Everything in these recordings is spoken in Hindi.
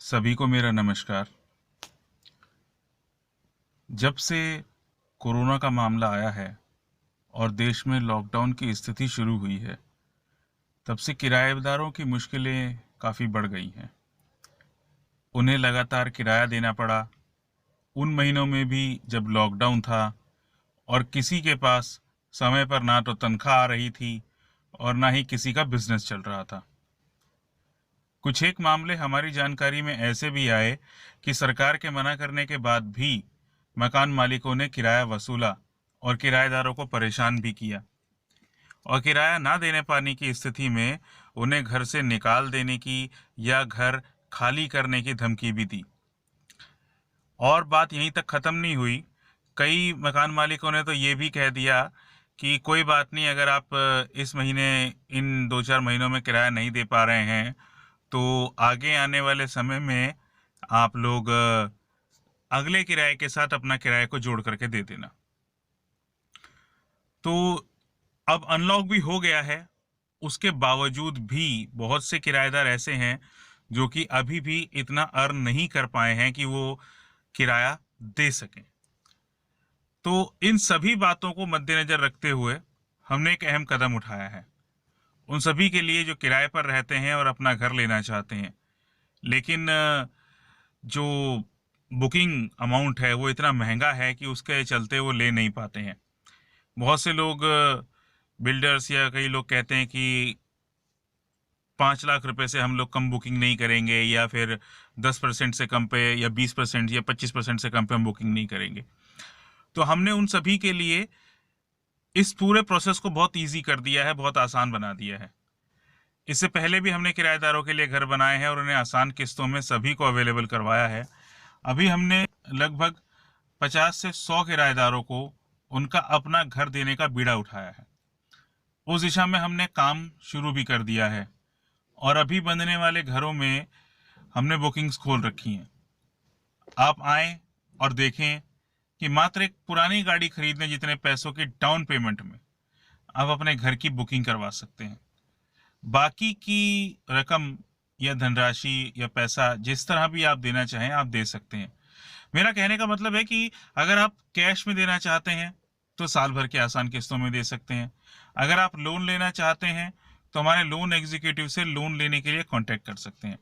सभी को मेरा नमस्कार। जब से कोरोना का मामला आया है और देश में लॉकडाउन की स्थिति शुरू हुई है, तब से किराएदारों की मुश्किलें काफ़ी बढ़ गई हैं। उन्हें लगातार किराया देना पड़ा। उन महीनों में भी जब लॉकडाउन था और किसी के पास समय पर ना तो तनख्वाह आ रही थी और ना ही किसी का बिजनेस चल रहा था। कुछ एक मामले हमारी जानकारी में ऐसे भी आए कि सरकार के मना करने के बाद भी मकान मालिकों ने किराया वसूला और किराएदारों को परेशान भी किया, और किराया ना देने पाने की स्थिति में उन्हें घर से निकाल देने की या घर खाली करने की धमकी भी दी। और बात यहीं तक ख़त्म नहीं हुई। कई मकान मालिकों ने तो ये भी कह दिया कि कोई बात नहीं, अगर आप इस महीने इन 2-4 महीनों में किराया नहीं दे पा रहे हैं तो आगे आने वाले समय में आप लोग अगले किराए के साथ अपना किराए को जोड़ करके दे देना। तो अब अनलॉक भी हो गया है, उसके बावजूद भी बहुत से किराएदार ऐसे हैं जो कि अभी भी इतना अर्न नहीं कर पाए हैं कि वो किराया दे सकें। तो इन सभी बातों को मद्देनजर रखते हुए हमने एक अहम कदम उठाया है। उन सभी के लिए जो किराए पर रहते हैं और अपना घर लेना चाहते हैं, लेकिन जो बुकिंग अमाउंट है वो इतना महंगा है कि उसके चलते वो ले नहीं पाते हैं। बहुत से लोग, बिल्डर्स या कई लोग कहते हैं कि 5 लाख रुपए से हम लोग कम बुकिंग नहीं करेंगे, या फिर 10% से कम पे, या 20% या 25% से कम पे हम बुकिंग नहीं करेंगे। तो हमने उन सभी के लिए इस पूरे प्रोसेस को बहुत इजी कर दिया है, बहुत आसान बना दिया है। इससे पहले भी हमने किराएदारों के लिए घर बनाए हैं और उन्हें आसान किस्तों में सभी को अवेलेबल करवाया है। अभी हमने लगभग 50 से 100 किराएदारों को उनका अपना घर देने का बीड़ा उठाया है। उस दिशा में हमने काम शुरू भी कर दिया है और अभी बनने वाले घरों में हमने बुकिंग्स खोल रखी हैं। आप आएं और देखें कि मात्र एक पुरानी गाड़ी खरीदने जितने पैसों की डाउन पेमेंट में आप अपने घर की बुकिंग करवा सकते हैं। बाकी की रकम या धनराशि या पैसा जिस तरह भी आप देना चाहें आप दे सकते हैं। मेरा कहने का मतलब है कि अगर आप कैश में देना चाहते हैं तो साल भर के आसान किस्तों में दे सकते हैं। अगर आप लोन लेना चाहते हैं तो हमारे लोन एग्जीक्यूटिव से लोन लेने के लिए कांटेक्ट कर सकते हैं।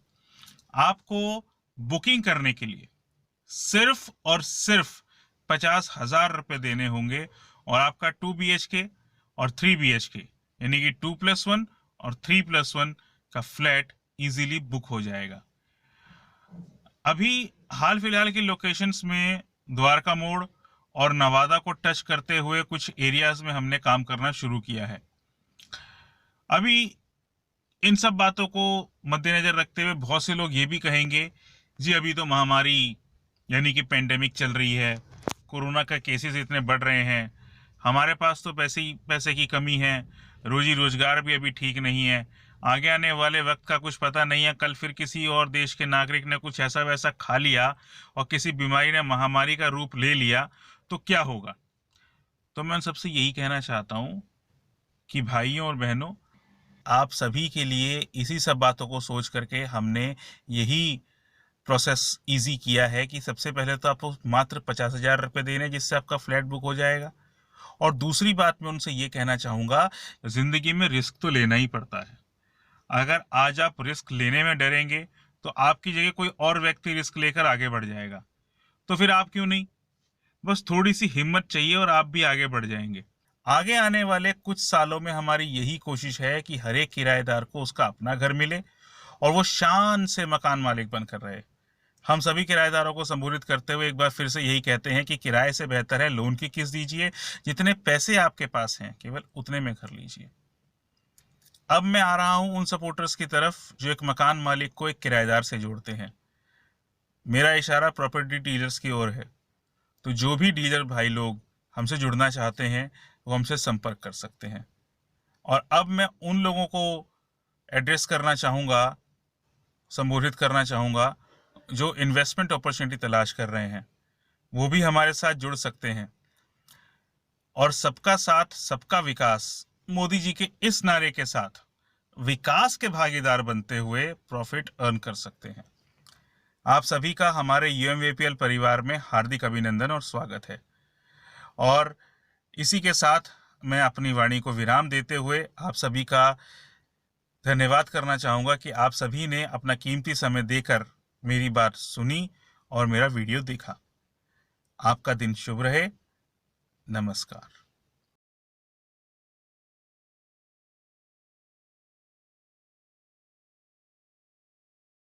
आपको बुकिंग करने के लिए सिर्फ और सिर्फ 50,000 रुपये देने होंगे और आपका 2 BHK और 3 BHK यानी कि 2+1 और 3+1 का फ्लैट इजीली बुक हो जाएगा। अभी हाल फिलहाल की लोकेशंस में द्वारका मोड़ और नवादा को टच करते हुए कुछ एरियाज में हमने काम करना शुरू किया है। अभी इन सब बातों को मद्देनजर रखते हुए बहुत से लोग ये भी कहेंगे, जी अभी तो महामारी यानी कि पेंडेमिक चल रही है, कोरोना का केसेस इतने बढ़ रहे हैं, हमारे पास तो पैसे की कमी है, रोजी रोजगार भी अभी ठीक नहीं है, आगे आने वाले वक्त का कुछ पता नहीं है, कल फिर किसी और देश के नागरिक ने कुछ ऐसा वैसा खा लिया और किसी बीमारी ने महामारी का रूप ले लिया तो क्या होगा। तो मैं उन सबसे यही कहना चाहता हूँ कि भाइयों और बहनों, आप सभी के लिए इसी सब बातों को सोच करके हमने यही प्रोसेस इजी किया है कि सबसे पहले तो आपको मात्र 50,000 रुपये देने, जिससे आपका फ्लैट बुक हो जाएगा। और दूसरी बात मैं उनसे ये कहना चाहूँगा, ज़िंदगी में रिस्क तो लेना ही पड़ता है। अगर आज आप रिस्क लेने में डरेंगे तो आपकी जगह कोई और व्यक्ति रिस्क लेकर आगे बढ़ जाएगा। तो फिर आप क्यों नहीं, बस थोड़ी सी हिम्मत चाहिए और आप भी आगे बढ़ जाएंगे। आगे आने वाले कुछ सालों में हमारी यही कोशिश है कि हर एक किराएदार को उसका अपना घर मिले और वो शान से मकान मालिक बनकर रहे। हम सभी किराएदारों को संबोधित करते हुए एक बार फिर से यही कहते हैं कि किराए से बेहतर है लोन की किस्त दीजिए, जितने पैसे आपके पास हैं केवल उतने में घर लीजिए। अब मैं आ रहा हूं उन सपोर्टर्स की तरफ जो एक मकान मालिक को एक किराएदार से जोड़ते हैं। मेरा इशारा प्रॉपर्टी डीलर्स की ओर है। तो जो भी डीलर भाई लोग हमसे जुड़ना चाहते हैं वो हमसे संपर्क कर सकते हैं। और अब मैं उन लोगों को एड्रेस करना चाहूँगा, संबोधित करना चाहूँगा जो इन्वेस्टमेंट अपॉर्चुनिटी तलाश कर रहे हैं, वो भी हमारे साथ जुड़ सकते हैं और सबका साथ सबका विकास मोदी जी के इस नारे के साथ विकास के भागीदार बनते हुए प्रॉफिट अर्न कर सकते हैं। आप सभी का हमारे UMVPL परिवार में हार्दिक अभिनंदन और स्वागत है। और इसी के साथ मैं अपनी वाणी को विराम देते हुए आप सभी का धन्यवाद करना चाहूँगा कि आप सभी ने अपना कीमती समय देकर मेरी बात सुनी और मेरा वीडियो देखा। आपका दिन शुभ रहे। नमस्कार।